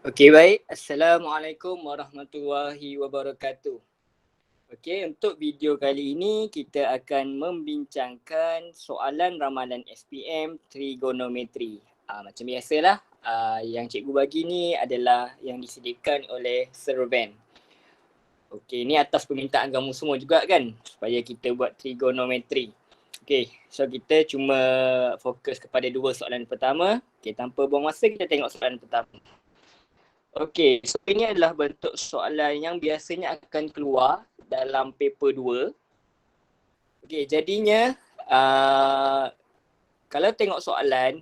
Okey, baik. Assalamualaikum warahmatullahi wabarakatuh. Okey, untuk video kali ini kita akan membincangkan soalan ramalan SPM trigonometri. Macam biasalah, yang cikgu bagi ni adalah yang disediakan oleh Serven. Okey, ni atas permintaan kamu semua juga kan, supaya kita buat trigonometri. Okey, so kita cuma fokus kepada dua soalan pertama. Okey, tanpa buang masa kita tengok soalan pertama. Okey, so ini adalah bentuk soalan yang biasanya akan keluar dalam paper 2. Okey, jadinya kalau tengok soalan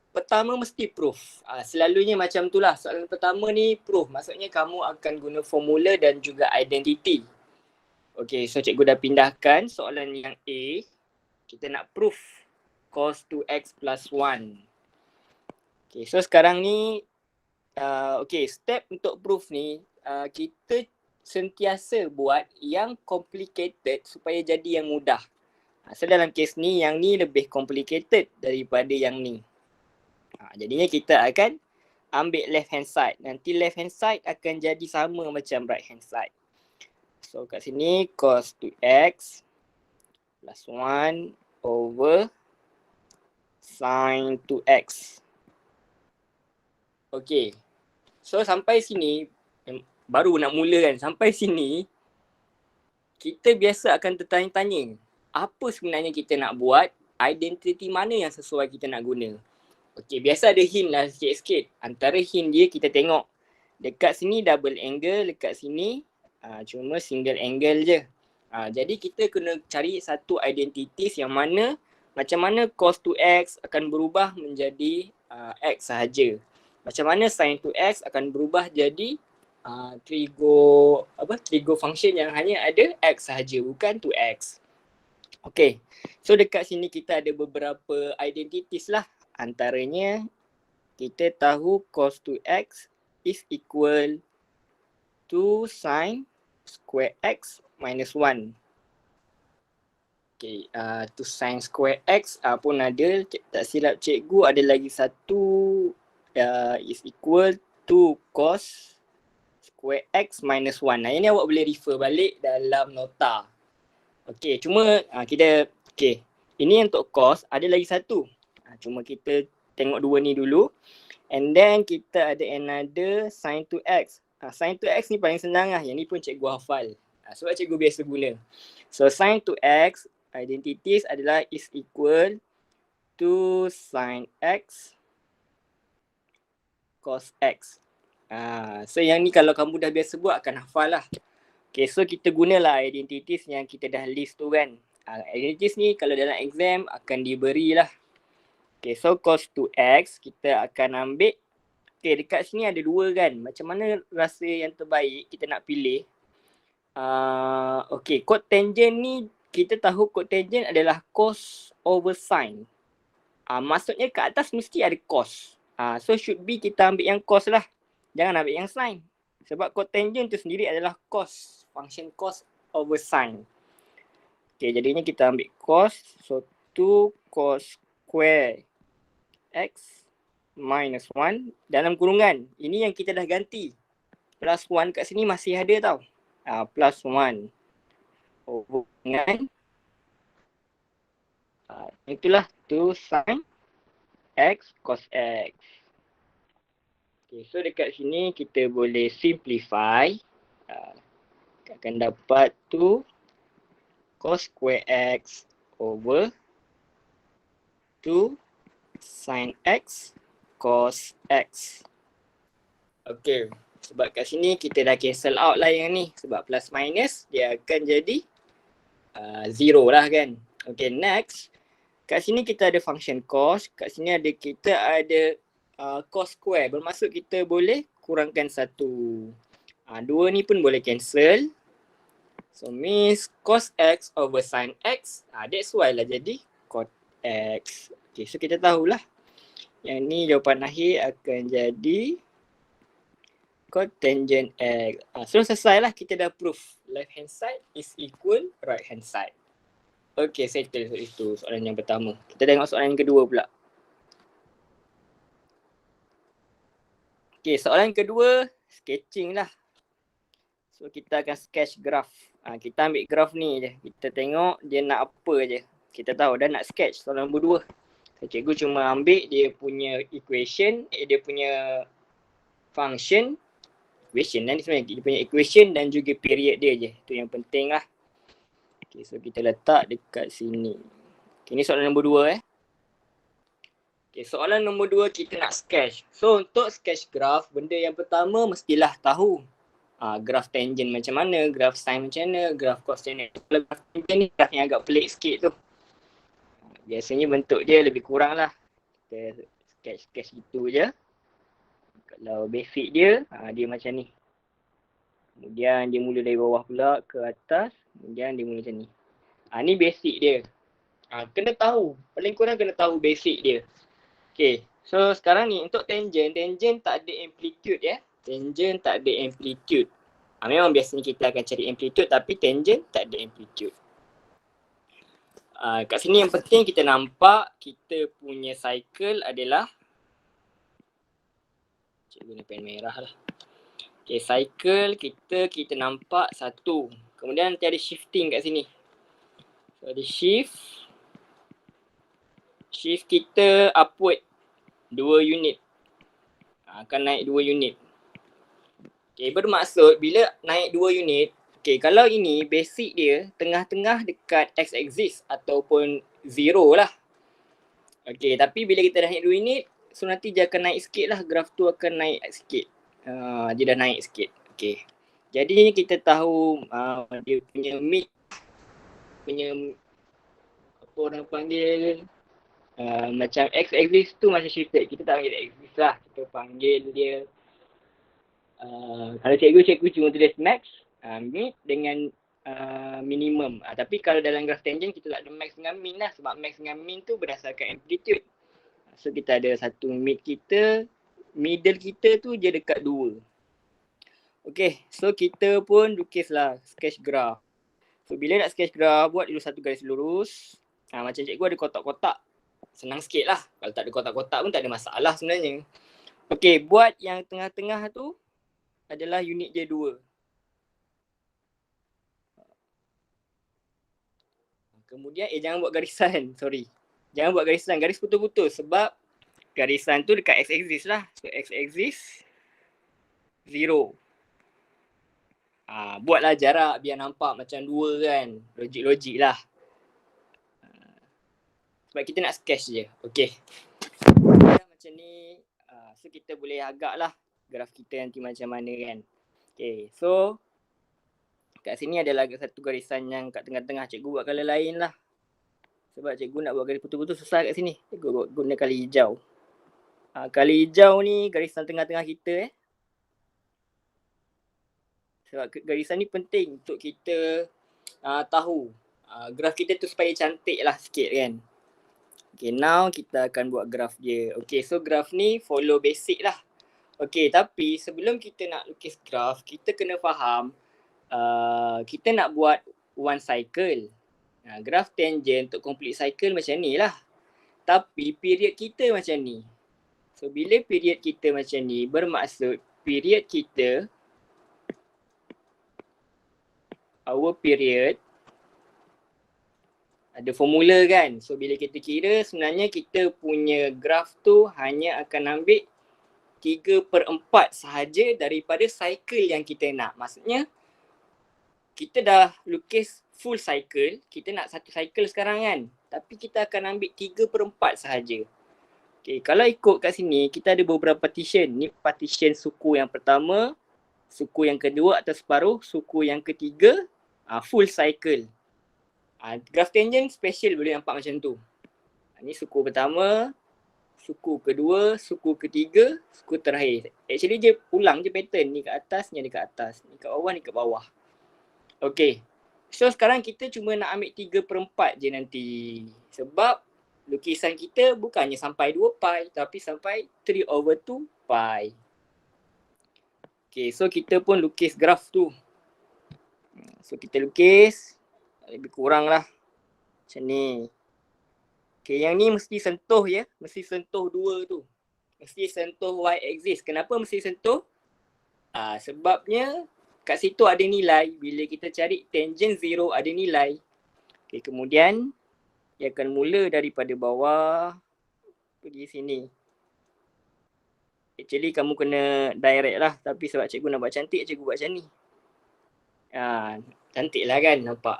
pertama mesti proof. Selalunya macam itulah. Soalan pertama ni proof. Maksudnya kamu akan guna formula dan juga identity. Okey, so cikgu dah pindahkan soalan yang A. Kita nak proof cos 2x plus 1. Okey, so sekarang ni okay, step untuk proof ni kita sentiasa buat yang complicated supaya jadi yang mudah. So dalam kes ni, yang ni lebih complicated daripada yang ni. Jadinya kita akan ambil left hand side. Nanti left hand side akan jadi sama macam right hand side. So kat sini cos 2x plus 1 over sin 2x. Okay. So sampai sini, baru nak mula kan, sampai sini kita biasa akan tertanya-tanya apa sebenarnya kita nak buat, identity mana yang sesuai kita nak guna. Okay, biasa ada hint lah sikit-sikit. Antara hint dia kita tengok dekat sini double angle, dekat sini cuma single angle je. Jadi kita kena cari satu identities yang mana macam mana cos 2x akan berubah menjadi x sahaja. Macam mana sin 2x akan berubah jadi trigo function yang hanya ada x sahaja, bukan 2x. Okay, so dekat sini kita ada beberapa identities lah. Antaranya kita tahu cos 2x is equal to sin square x minus 1. Okay, to sin square x pun ada. Tak silap cikgu ada lagi satu is equal to cos square x minus 1. Ini awak boleh refer balik dalam nota. Okay, cuma kita, okay, ini untuk cos, ada lagi satu. Cuma kita tengok dua ni dulu. And then kita ada another sin 2x. Sin 2x ni paling senang lah. Yang ni pun cikgu hafal. Sebab cikgu biasa guna. So sin 2x, identities adalah is equal to sin x cos x. So yang ni kalau kamu dah biasa buat akan hafal lah. Okay, so kita gunalah identities yang kita dah list tu kan. Identities ni kalau dalam exam akan diberi lah. Okay, so cos 2x kita akan ambil. Okay, dekat sini ada dua kan. Macam mana rasa yang terbaik kita nak pilih. Okay, cotangent ni kita tahu cotangent adalah cos over sin. Maksudnya kat atas mesti ada cos. So should be kita ambil yang cos lah. Jangan ambil yang sin. Sebab cotangent tu sendiri adalah cos. Function cos over sin. Okay, jadinya kita ambil cos. So 2 cos square x minus 1 dalam kurungan. Ini yang kita dah ganti. Plus 1 kat sini masih ada tau. Plus 1 over dengan itulah 2 sin x cos x. Okay, so dekat sini kita boleh simplify. Akan dapat 2 cos square x over 2 sin x cos x. Okay, sebab kat sini kita dah cancel out lah yang ni. Sebab plus minus dia akan jadi 0 lah kan. Okay, next. Kat sini kita ada function cos. Kat sini kita ada cos square. Bermaksud kita boleh kurangkan 1. 2 ni pun boleh cancel. So means cos x over sin x. That's why lah jadi cot x. Okay, so kita tahulah. Yang ni jawapan akhir akan jadi cotangent x. So selesai lah, kita dah proof. Left hand side is equal right hand side. Okay, settle itu soalan yang pertama. Kita tengok soalan yang kedua pula. Okay, soalan kedua, sketching lah. So kita akan sketch graph. Kita ambil graph ni je. Kita tengok dia nak apa je. Kita tahu dah nak sketch soalan nombor 2. So, cikgu cuma ambil dia punya equation, dia punya function. Equation dan sebenarnya dia punya equation dan juga period dia je. Itu yang penting lah. Okay, so kita letak dekat sini. Okay, ni soalan nombor 2 Okay, soalan nombor 2 kita nak sketch. So untuk sketch graph, benda yang pertama mestilah tahu graph tangent macam mana, graph sine macam mana, graph cos macam mana. Kalau graph tangent ni graph yang agak pelik sikit tu. Biasanya bentuk dia lebih kurang lah. Kita sketch gitu je. Kalau basic dia, dia macam ni. Kemudian dia mula dari bawah pula ke atas. Kemudian dia mula macam ni. Ni basic dia. Kena tahu. Paling kurang kena tahu basic dia. Okay. So sekarang ni untuk tangent tak ada amplitude ya. Tangent tak ada amplitude. Memang biasanya kita akan cari amplitude tapi tangent tak ada amplitude. Kat sini yang penting kita nampak kita punya cycle adalah cikgu guna pen merah lah. Okay, cycle kita nampak 1. Kemudian nanti ada shifting kat sini. So ada shift kita upward 2 unit. Akan naik 2 unit. Okay, bermaksud bila naik 2 unit, okay, kalau ini basic dia tengah-tengah dekat x-axis ataupun 0 lah. Okay, tapi bila kita dah naik 2 unit, so nanti dia akan naik sikit lah, graf tu akan naik sikit. Dia dah naik sikit. Okay. Jadi kita tahu dia punya mid, punya apa orang panggil, macam x-axis tu macam shifted. Kita tak panggil x-axis lah, kita panggil dia kalau cikgu cuma tulis max, mid dengan minimum. Tapi kalau dalam graph tangent kita tak ada max dengan min lah. Sebab max dengan min tu berdasarkan amplitude. So kita ada satu mid kita, middle kita tu je dekat 2. Okay, so kita pun lukislah sketch graph. So bila nak sketch graph, buat dulu satu garis lurus. Macam cikgu ada kotak-kotak. Senang sikit lah. Kalau tak ada kotak-kotak pun tak ada masalah sebenarnya. Okay, buat yang tengah-tengah tu adalah unit dia 2. Kemudian jangan buat garisan, sorry. Jangan buat garisan, garis putus-putus sebab garisan tu dekat x-axis lah. So x-axis 0. Buatlah jarak biar nampak macam 2 kan. Logik-logik lah. Sebab kita nak sketch je. Okay. Macam ni. So kita boleh agak lah graf kita nanti macam mana kan. Okay, so kat sini ada lagi satu garisan yang kat tengah-tengah. Cikgu buat colour lain lah. Sebab cikgu nak buat garis putus-putus susah kat sini. Cikgu guna colour hijau. Colour hijau ni garisan tengah-tengah kita Sebab garisan ni penting untuk kita tahu graf kita tu supaya cantik lah sikit kan. Okay, now kita akan buat graf dia. Okay, so graf ni follow basic lah. Okay, tapi sebelum kita nak lukis graf, kita kena faham kita nak buat one cycle. Graf tangent untuk complete cycle macam ni lah. Tapi period kita macam ni. So bila period kita macam ni, bermaksud period kita, our period, ada formula kan. So bila kita kira sebenarnya kita punya graf tu hanya akan ambil 3/4 sahaja daripada cycle yang kita nak. Maksudnya kita dah lukis full cycle, kita nak satu cycle sekarang kan. Tapi kita akan ambil 3/4 sahaja. Okay, kalau ikut kat sini kita ada beberapa partition. Ni partition suku yang pertama, suku yang kedua atau separuh, suku yang ketiga, full cycle. Graf tangent special boleh nampak macam tu. Ni suku pertama, suku kedua, suku ketiga, suku terakhir. Actually dia pulang je pattern. Ni kat atas, ni ada kat atas. Ni kat bawah, ni kat bawah. Okay. So sekarang kita cuma nak ambil 3/4 je nanti. Sebab lukisan kita bukannya sampai 2 pi tapi sampai 3/2 pi. Okay, so kita pun lukis graf tu. So kita lukis lebih kurang lah macam ni. Okay, yang ni mesti sentuh ya. Mesti sentuh 2 tu. mesti sentuh y axis. Kenapa mesti sentuh? Sebabnya kat situ ada nilai. Bila kita cari tangent 0 ada nilai. Okay, kemudian dia akan mula daripada bawah pergi sini. Actually kamu kena direct lah, tapi sebab cikgu nak buat cantik, cikgu buat macam ni. Cantik lah kan, nampak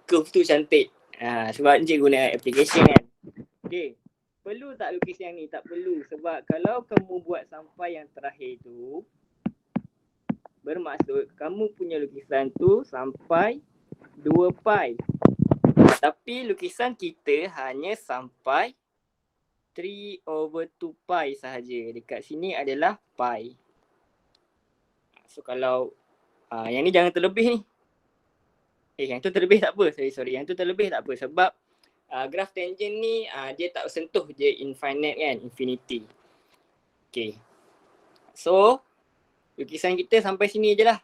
curve tu cantik. Sebab ni cikgu guna application kan. Okay, perlu tak lukis yang ni? Tak perlu, sebab kalau kamu buat sampai yang terakhir tu, bermaksud kamu punya lukisan tu sampai 2 pi. Tapi lukisan kita hanya sampai 3/2 pi sahaja. Dekat sini adalah pi. So kalau yang ni jangan terlebih ni. Yang tu terlebih tak apa. Sorry. Yang tu terlebih tak apa. Sebab graf tangent ni dia tak sentuh je infinite kan. Infinity. Okay. So lukisan kita sampai sini je lah.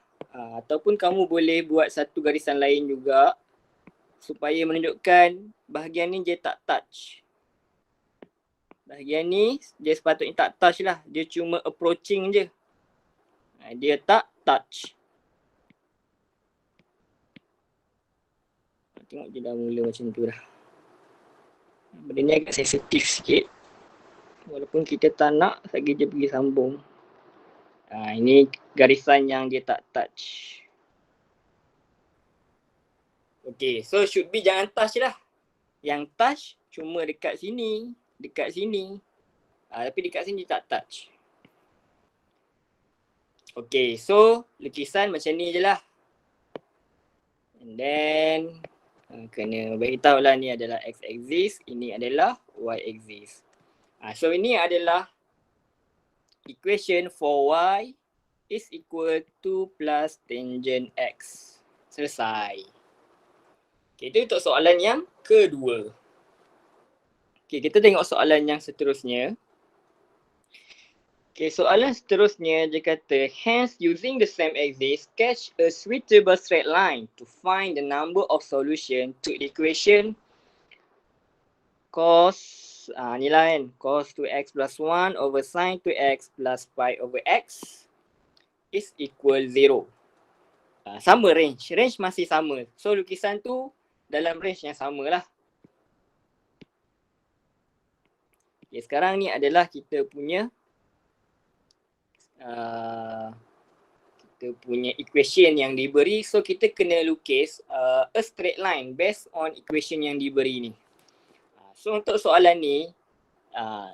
Ataupun kamu boleh buat satu garisan lain juga supaya menunjukkan bahagian ni dia tak touch. Bahagian ni dia sepatutnya tak touch lah. Dia cuma approaching je. Dia tak touch. Tengok dia dah mula macam tu dah. Benda ni agak sensitif sikit. Walaupun kita tak nak, lagi dia pergi sambung. Ini garisan yang dia tak touch. Okay, so should be jangan touch lah. Yang touch cuma dekat sini. Dekat sini. Tapi dekat sini tak touch. Okay, so lukisan macam ni je lah. And then kena beritahu lah ni adalah x-axis, ini adalah y-axis. So ini adalah equation for y is equal to plus tangent x. Selesai. Okay, itu untuk soalan yang kedua. Okay, kita tengok soalan yang seterusnya. Okay, soalan seterusnya dia kata, hence using the same axis, sketch a suitable straight line to find the number of solution to the equation cos, ni lah kan, cos 2x plus 1 over sin 2x plus pi over x is equal 0. Sama range masih sama. So lukisan tu dalam range yang sama lah. Okay, sekarang ni adalah kita punya equation yang diberi. So kita kena lukis a straight line based on equation yang diberi ni. So untuk soalan ni,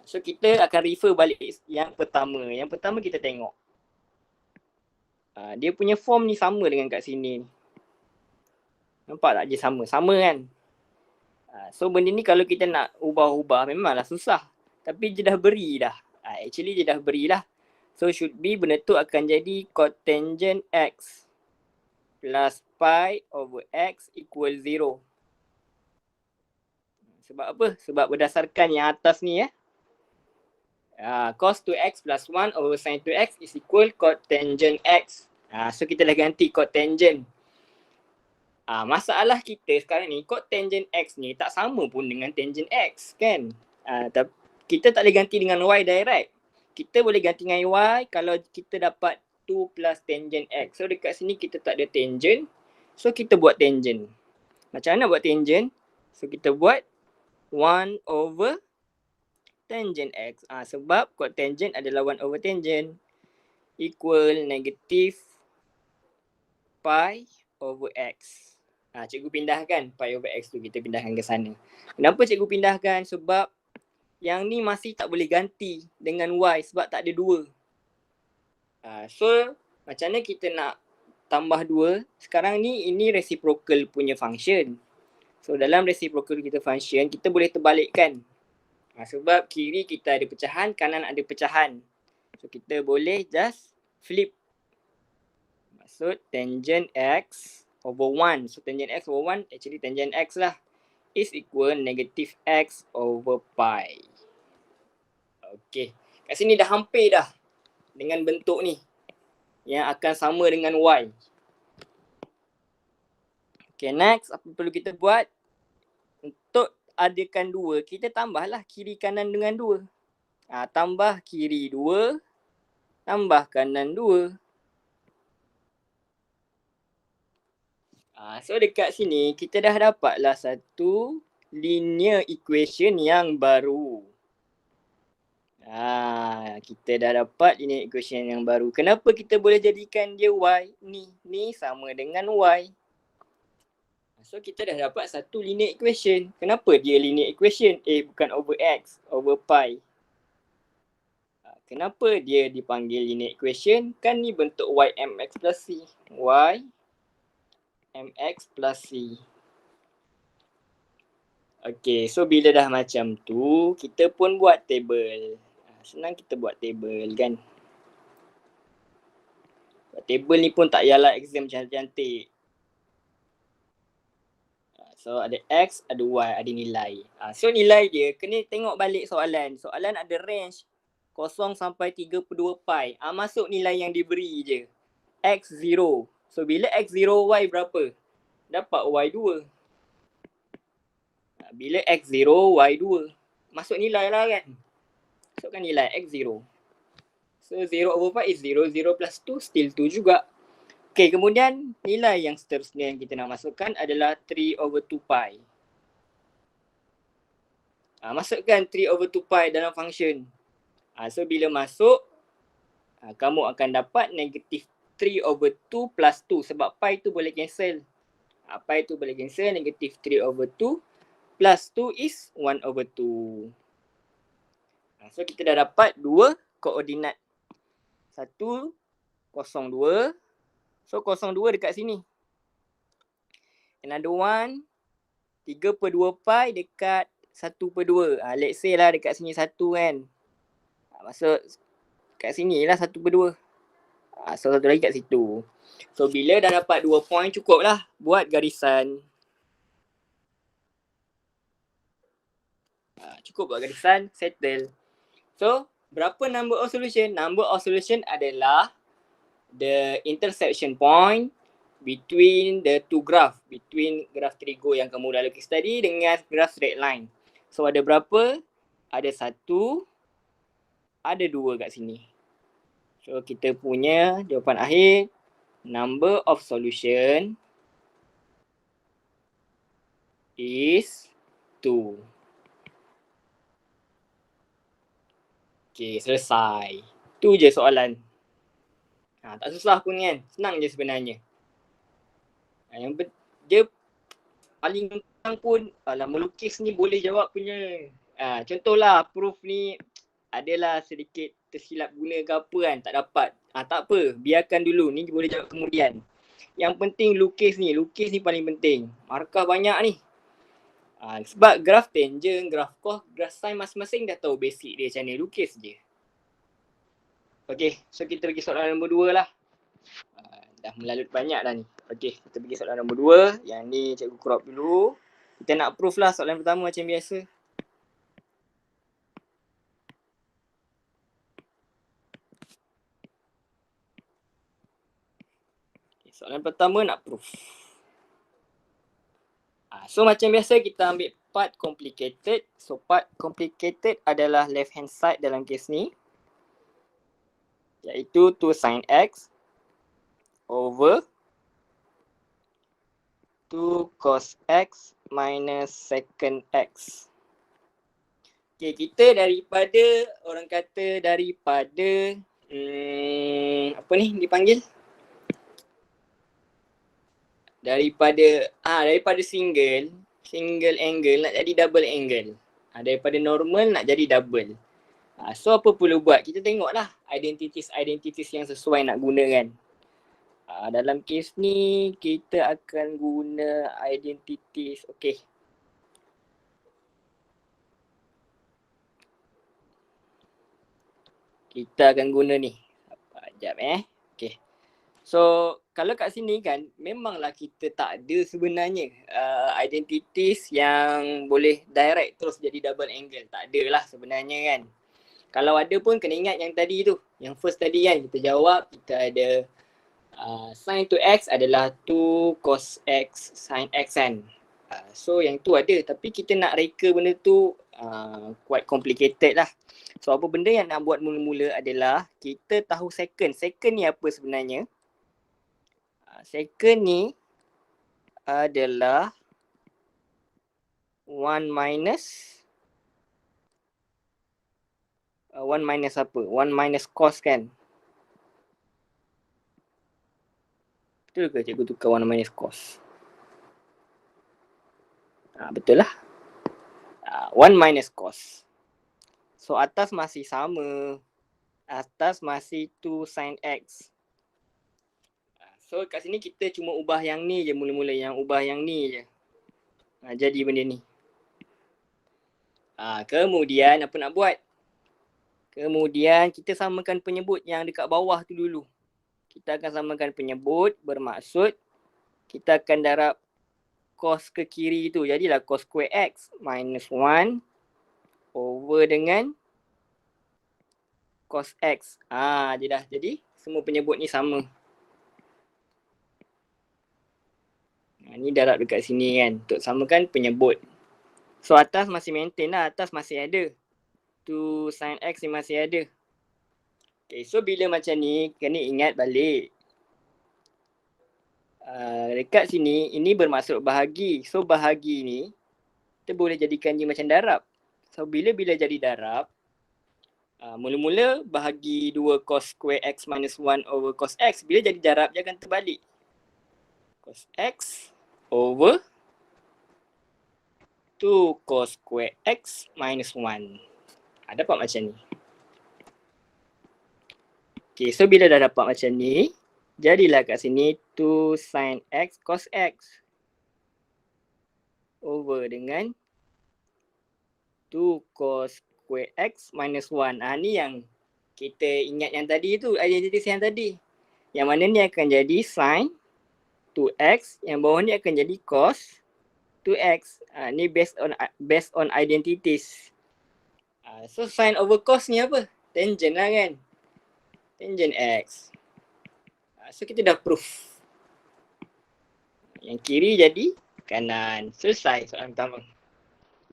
so kita akan refer balik yang pertama. Yang pertama kita tengok. Dia punya form ni sama dengan kat sini. Nampak tak je sama? Sama kan? So benda ni kalau kita nak ubah-ubah memanglah susah. Tapi dia dah beri dah. Actually dia dah beri lah. So should be benda tu akan jadi cotangent x plus pi over x equal 0. Sebab apa? Sebab berdasarkan yang atas ni cos 2x plus 1 over sin 2x is equal cotangent x. So kita dah ganti cotangent. Masalah kita sekarang ni, cotangent x ni tak sama pun dengan tangent x kan. Kita tak boleh ganti dengan y direct. Kita boleh ganti dengan y kalau kita dapat 2 plus tangent x. So dekat sini kita tak ada tangent. So kita buat tangent. Macam mana buat tangent? So kita buat 1 over tangent x. Sebab cotangent adalah 1 over tangent equal negative pi over x. Cikgu pindahkan pi over x tu, kita pindahkan ke sana. Kenapa cikgu pindahkan? Sebab yang ni masih tak boleh ganti dengan y sebab tak ada 2. So macam mana kita nak tambah 2? Sekarang ni ini reciprocal punya function. So dalam reciprocal kita function, kita boleh terbalikkan. Sebab kiri kita ada pecahan, kanan ada pecahan. So kita boleh just flip. Maksud tangent x over 1. So tangent x over 1 actually tangent x lah. Is equal negative x over pi. Okay. Kat sini dah hampir dah dengan bentuk ni. Yang akan sama dengan y. Okay, next apa perlu kita buat? Untuk adakan 2, kita tambahlah kiri kanan dengan 2. Tambah kiri 2, tambah kanan 2. So dekat sini kita dah dapatlah satu linear equation yang baru. Kita dah dapat linear equation yang baru. Kenapa kita boleh jadikan dia y? Ni sama dengan y. So kita dah dapat satu linear equation. Kenapa dia linear equation? Bukan over x, over pi. Kenapa dia dipanggil linear equation? Kan ni bentuk y mx plus c. Y mx plus c. Okay, so bila dah macam tu, kita pun buat table. Senang kita buat table kan. Buat table ni pun tak payahlah exam cantik-cantik. So ada X, ada Y, ada nilai. So nilai dia kena tengok balik soalan. Soalan ada range 0 sampai 32 pi. Masuk nilai yang diberi je. X0. So bila X0, Y berapa? Dapat Y2. Bila X0, Y2. Masuk nilai lah kan. Masukkan nilai X0. So 0 over 5 is 0. 0 plus 2 still 2 juga. Okay, kemudian nilai yang seterusnya yang kita nak masukkan adalah 3 over 2 pi. Masukkan 3 over 2 pi dalam function. So bila masuk, kamu akan dapat negatif 3 over 2 plus 2 sebab pi tu boleh cancel. Pi tu boleh cancel, negatif 3 over 2 plus 2 is 1 over 2. So kita dah dapat dua koordinat. 1, 0, 2. So 0,2 dekat sini. Another one, 3/2 pi dekat 1/2. Let's say lah dekat sini 1 kan. Maksud kat sini lah 1/2. So satu lagi kat situ. So bila dah dapat 2 point cukup lah buat garisan. Cukup buat garisan, settle. So berapa number of solution? Number of solution adalah the intersection point between the two graph, between graph trigo yang kamu dah lukis tadi dengan graph straight line. So ada berapa? Ada 1, ada 2 kat sini. So kita punya jawapan akhir, number of solution is 2. Okay, selesai. Tu je soalan. Tak susah pun kan, senang je sebenarnya. Yang dia paling gampang pun, melukis ni boleh jawab punya. Contohlah proof ni adalah sedikit tersilap guna ke apa kan, tak dapat. Tak apa, biarkan dulu, ni boleh jawab kemudian. Yang penting lukis ni paling penting. Markah banyak ni. Sebab graf tangent, graf cos, graf sin masing-masing dah tahu basic dia macam ni, lukis je. Okay, so kita pergi soalan nombor 2 lah. Dah melalut banyak dah ni. Okay, kita pergi soalan nombor 2. Yang ni cikgu crop dulu. Kita nak proof lah soalan pertama macam biasa. Okay, soalan pertama nak proof. So macam biasa kita ambil part complicated. So part complicated adalah left hand side dalam kes ni. Iaitu 2 sin x over 2 cos x minus secant x. Okay, kita daripada, orang kata daripada, apa ni dipanggil? Daripada single angle nak jadi double angle. Daripada normal nak jadi double. So apa perlu buat? Kita tengoklah identities yang sesuai nak guna kan. Dalam kes ni kita akan guna identities. Okay. Kita akan guna ni. Sekejap Okay. So kalau kat sini kan memanglah kita tak ada sebenarnya identities yang boleh direct terus jadi double angle. Tak ada lah sebenarnya kan. Kalau ada pun kena ingat yang tadi tu. Yang first tadi kan kita jawab, kita ada sin 2x adalah 2 cos x sin x kan. So yang tu ada, tapi kita nak reka benda tu quite complicated lah. So apa benda yang nak buat mula-mula adalah kita tahu second. Second ni apa sebenarnya? Second ni adalah 1 minus 1 minus apa? 1 minus cos kan? Betul ke cikgu tukar 1 minus cos? Betul lah. 1 minus cos. So atas masih sama. Atas masih 2 sin x. So kat sini kita cuma ubah yang ni je mula-mula. Yang ubah yang ni je. Jadi benda ni. Kemudian apa nak buat? Kemudian kita samakan penyebut yang dekat bawah tu dulu. Kita akan samakan penyebut bermaksud kita akan darab cos ke kiri tu. Jadilah cos square x minus 1 over dengan cos x. Dia dah jadi semua penyebut ni sama. Ni darab dekat sini kan untuk samakan penyebut. So atas masih maintain lah. Atas masih ada. 2 sin x ni masih ada. Okay, so bila macam ni, kena ingat balik. Dekat sini, ini bermaksud bahagi. So bahagi ni, kita boleh jadikan dia macam darab. So bila-bila jadi darab, mula-mula bahagi 2 cos square x minus 1 over cos x. Bila jadi darab, dia akan terbalik. Cos x over 2 cos square x minus 1. Dapat macam ni. Okay, so bila dah dapat macam ni, jadilah kat sini 2 sin x cos x over dengan 2 cos square x minus 1. Ni yang kita ingat yang tadi tu, identitas yang tadi. Yang mana ni akan jadi sin 2x, yang bawah ni akan jadi cos 2x. Ni based on identities. So sin over cos ni apa? Tangent lah kan? Tangent x. So kita dah proof. Yang kiri jadi kanan. Selesai soalan pertama.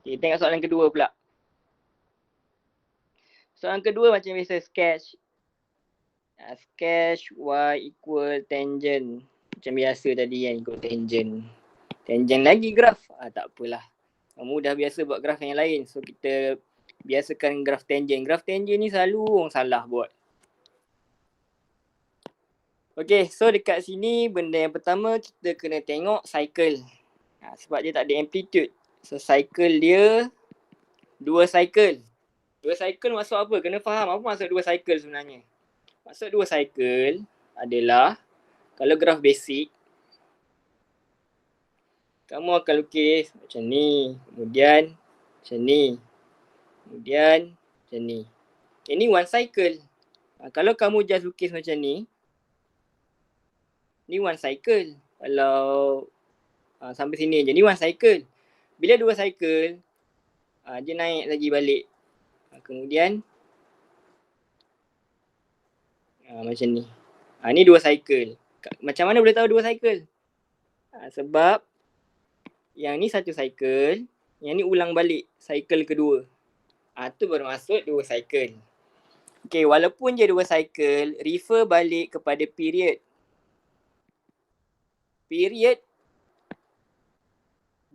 Okay, tengok soalan kedua pula. Soalan kedua macam biasa sketch. Sketch y equal tangent. Macam biasa tadi yang ikut tangent. Tangent lagi graf. Tak apalah. Kamu dah biasa buat graf yang lain. So kita biasakan graf tangent. Graf tangent ni selalu orang salah buat. Okay, so dekat sini benda yang pertama kita kena tengok cycle. Sebab dia tak ada amplitude. So cycle dia 2 cycle. 2 cycle maksud apa? Kena faham apa maksud 2 cycle sebenarnya. Maksud 2 cycle adalah kalau graf basic, kamu akan lukis macam ni. Kemudian macam ni. Kemudian macam ni. Ini 1 cycle. Kalau kamu just lukis macam ni 1 cycle. Kalau sampai sini je. Ni 1 cycle. Bila 2 cycle, dia naik lagi balik. Kemudian macam ni. Ni 2 cycle. Macam mana boleh tahu 2 cycle? Sebab yang ni 1 cycle, yang ni ulang balik cycle kedua. Tu bermaksud 2 cycle. Okay, walaupun je 2 cycle, refer balik kepada period. Period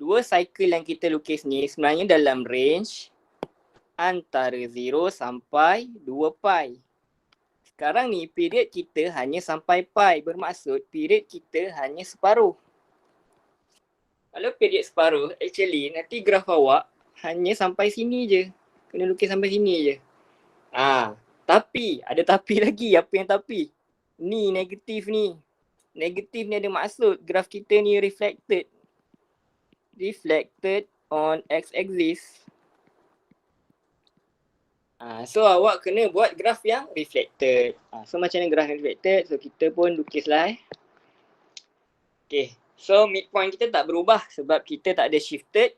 2 cycle yang kita lukis ni sebenarnya dalam range antara 0 sampai 2 pi. Sekarang ni period kita hanya sampai pi. Bermaksud period kita hanya separuh. Kalau period separuh, actually nanti graf awak hanya sampai sini je. Kena lukis sampai sini je. Tapi, ada tapi lagi. Apa yang tapi? Ni negatif ni. Negatif ni ada maksud graf kita ni reflected. Reflected on x-axis. So awak kena buat graf yang reflected. So macam mana graf yang reflected? So kita pun lukislah. Okay. So midpoint kita tak berubah sebab kita tak ada shifted.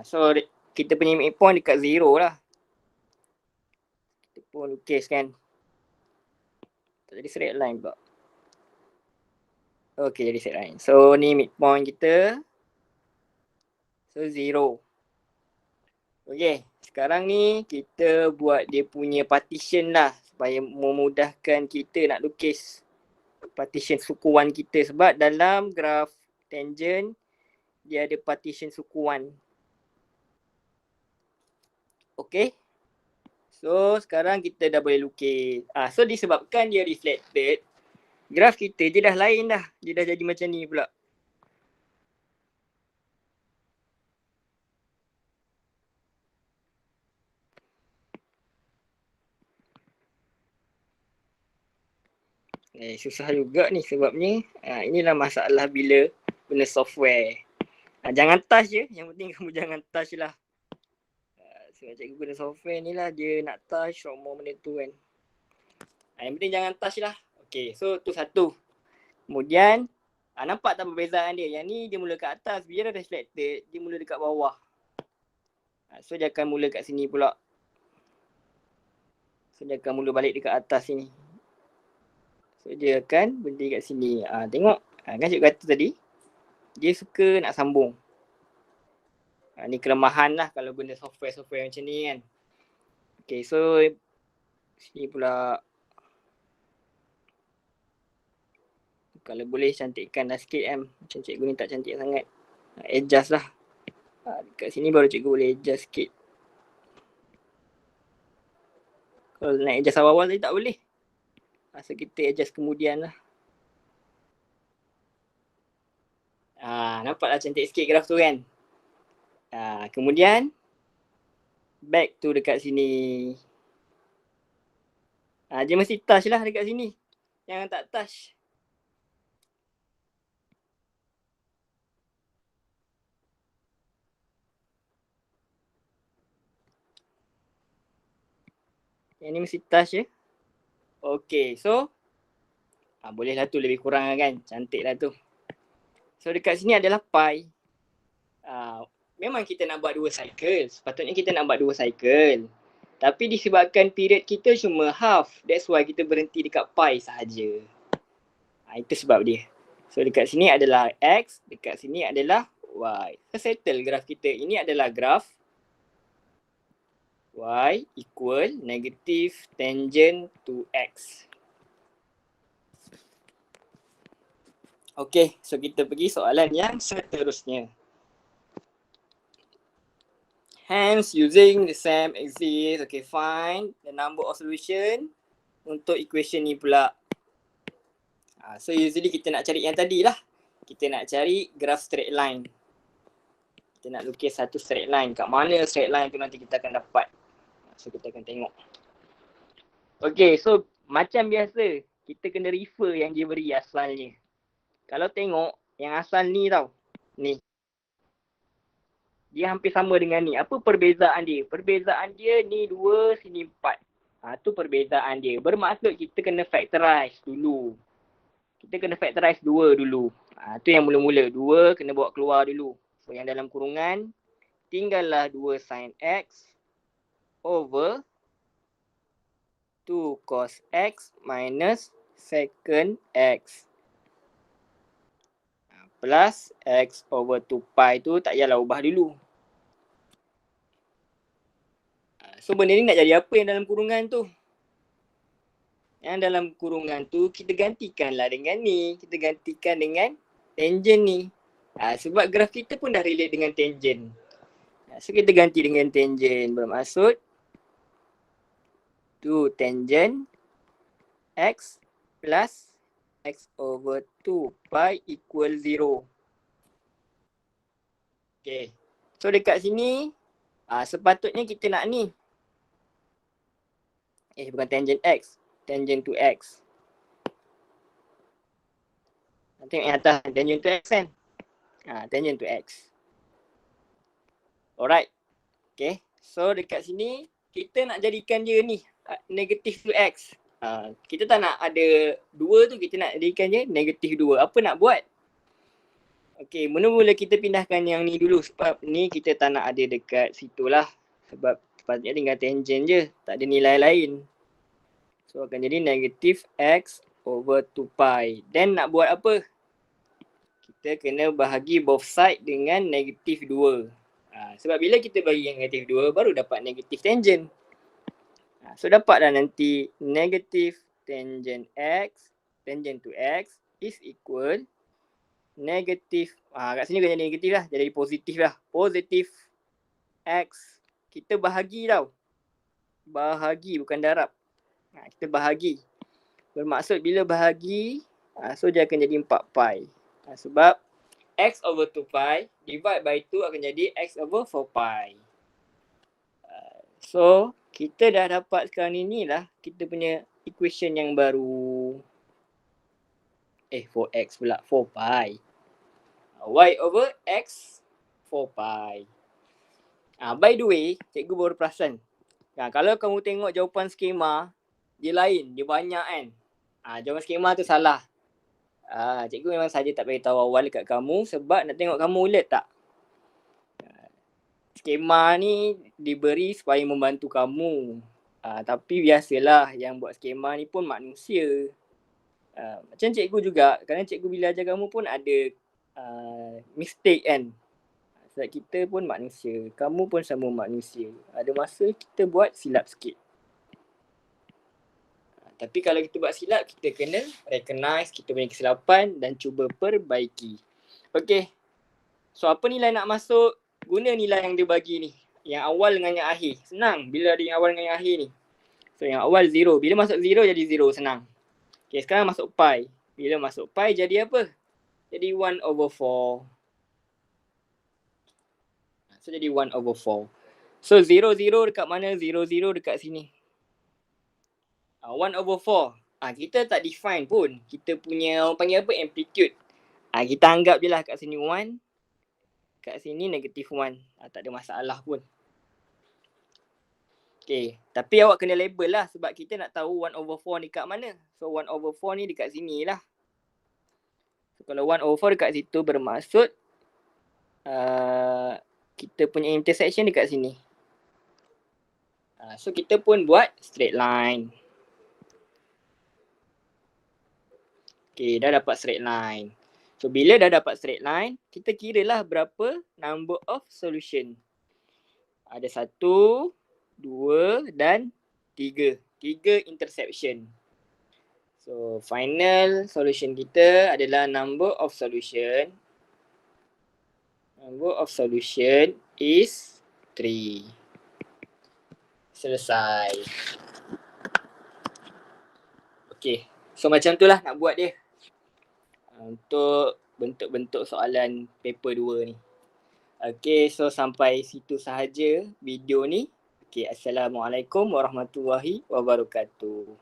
So kita punya midpoint dekat 0 lah. Kita pun lukis kan. Tak jadi straight line pula. Okay, jadi straight line. So ni midpoint kita. So 0. Okay, sekarang ni kita buat dia punya partition lah supaya memudahkan kita nak lukis partition sukuan kita, sebab dalam graf tangent dia ada partition sukuan. Okay, so sekarang kita dah boleh lukis. So disebabkan dia reflected, graf kita je dah lain dah. Dia dah jadi macam ni pula. Susah juga ni sebabnya inilah masalah bila guna software. Jangan touch je, yang penting kamu jangan touch lah. Sebab cikgu guna software ni lah, dia nak touch semua benda tu kan. Yang penting jangan touch lah. Okay, so tu satu. Kemudian nampak tak perbezaan dia? Yang ni dia mula kat atas, bila dah reflected dia mula dekat bawah. So dia akan mula kat sini pula. So dia akan mula balik dekat atas sini. So dia akan berhenti kat sini. Tengok. Kan cikgu kata tadi, dia suka nak sambung. Ni kelemahan lah kalau guna software macam ni kan. Okay, so sini pula. Kalau boleh cantikkan dah sikit kan. Macam cikgu ni tak cantik sangat. Adjust lah. Dekat sini baru cikgu boleh adjust sikit. Kalau nak adjust awal-awal tadi tak boleh. So kita adjust kemudian lah. Nampaklah cantik sikit graf tu kan. Kemudian back tu dekat sini. Dia mesti touch lah dekat sini. Jangan tak touch. Yang ni mesti touch je. Okay, so bolehlah tu lebih kurang kan. Cantik lah tu. So dekat sini adalah pi. Memang kita nak buat 2 cycle. Sepatutnya kita nak buat 2 cycle. Tapi disebabkan period kita cuma half. That's why kita berhenti dekat pi sahaja. Itu sebab dia. So dekat sini adalah X. Dekat sini adalah Y. So settle graf kita. Ini adalah graf Y equal negative tangent to X. Okay, so kita pergi soalan yang seterusnya. Hence, using the same axis, okay, find the number of solution untuk equation ni pula. So usually kita nak cari yang tadi lah. Kita nak cari graph straight line. Kita nak lukis satu straight line. Kat mana straight line tu nanti kita akan dapat. So kita akan tengok. Okay, so macam biasa, kita kena refer yang dia beri asalnya. Kalau tengok yang asal ni tau. Ni. Dia hampir sama dengan ni. Apa perbezaan dia? Perbezaan dia ni 2, sini 4. Tu perbezaan dia. Bermaksud kita kena factorize dulu. Kita kena factorize 2 dulu. Tu yang mula-mula. 2 kena bawa keluar dulu. So yang dalam kurungan, tinggallah 2 sin X over 2 cos X minus secant X. Plus X over 2 pi tu tak payahlah ubah dulu. So benda ni nak jadi apa yang dalam kurungan tu? Yang dalam kurungan tu kita gantikanlah dengan ni. Kita gantikan dengan tangent ni. Sebab graf kita pun dah relate dengan tangent. So kita ganti dengan tangent. Bermaksud 2 tangent X plus X over 2 pi equal 0. Okay. So dekat sini sepatutnya kita nak ni. Bukan tangent X. Tangent to X. Tengok yang atas. Tangent to X kan. Tangent to X. Alright. Okay. So dekat sini kita nak jadikan dia ni. Negative to X. Kita tak nak ada 2 tu, kita nak jadikan dia negative 2. Apa nak buat? Okay, mula-mula kita pindahkan yang ni dulu. Sebab ni kita tak nak ada dekat situ lah. Sebab sepatutnya tinggal tangent je. Tak ada nilai lain. So akan jadi negative X over 2 pi. Then nak buat apa? Kita kena bahagi both side dengan negative 2. Sebab bila kita bagi yang negatif 2 baru dapat negatif tangent. So dapatlah nanti negatif tangent x, tangent to x is equal negatif, kat sini kena jadi negatif lah, jadi positif lah. Positif x, kita bahagi tau. Bahagi bukan darab. Kita bahagi. Bermaksud bila bahagi, so dia akan jadi 4 pi. Sebab x over 2 pi divide by 2 akan jadi x over 4 pi. So kita dah dapat sekarang ni lah kita punya equation yang baru. 4x pula, 4 pi. Y over x 4 pi. By the way, cikgu baru perasan. Kalau kamu tengok jawapan skema, dia lain, dia banyak kan. Jawapan skema tu salah. Cikgu memang saja tak beritahu awal dekat kamu sebab nak tengok kamu ulet tak. Skema ni diberi supaya membantu kamu. Tapi biasalah yang buat skema ni pun manusia. Macam cikgu juga, kerana cikgu bila ajar kamu pun ada mistake kan. Sebab kita pun manusia, kamu pun sama manusia. Ada masa kita buat silap sikit. Tapi kalau kita buat silap, kita kena recognize kita punya kesilapan dan cuba perbaiki. Okay. So apa nilai nak masuk? Guna nilai yang dia bagi ni. Yang awal dengan yang akhir. Senang bila ada yang awal dengan yang akhir ni. So yang awal 0. Bila masuk 0 jadi 0. Senang. Okay, sekarang masuk pi. Bila masuk pi jadi apa? Jadi 1 over 4. So jadi 1 over 4. So 0, 0 dekat mana? 0, 0 dekat sini. 1 over 4. Kita tak define pun. Kita punya, orang panggil apa? Amplitude. Kita anggap je lah kat sini 1. Kat sini negatif 1. Tak ada masalah pun. Okay. Tapi awak kena label lah sebab kita nak tahu 1 over 4 ni kat mana. So 1 over 4 ni dekat sini lah. So kalau 1 over 4 dekat situ bermaksud kita punya intersection dekat sini. So kita pun buat straight line. Okay, dah dapat straight line. So bila dah dapat straight line, kita kira lah berapa number of solution. Ada 1, 2 dan 3. 3 intersection. So final solution kita adalah number of solution. Number of solution is 3. Selesai. Okay. So macam tu lah nak buat dia. Untuk bentuk-bentuk soalan paper 2 ni. Okay, so sampai situ sahaja video ni. Okay, Assalamualaikum warahmatullahi wabarakatuh.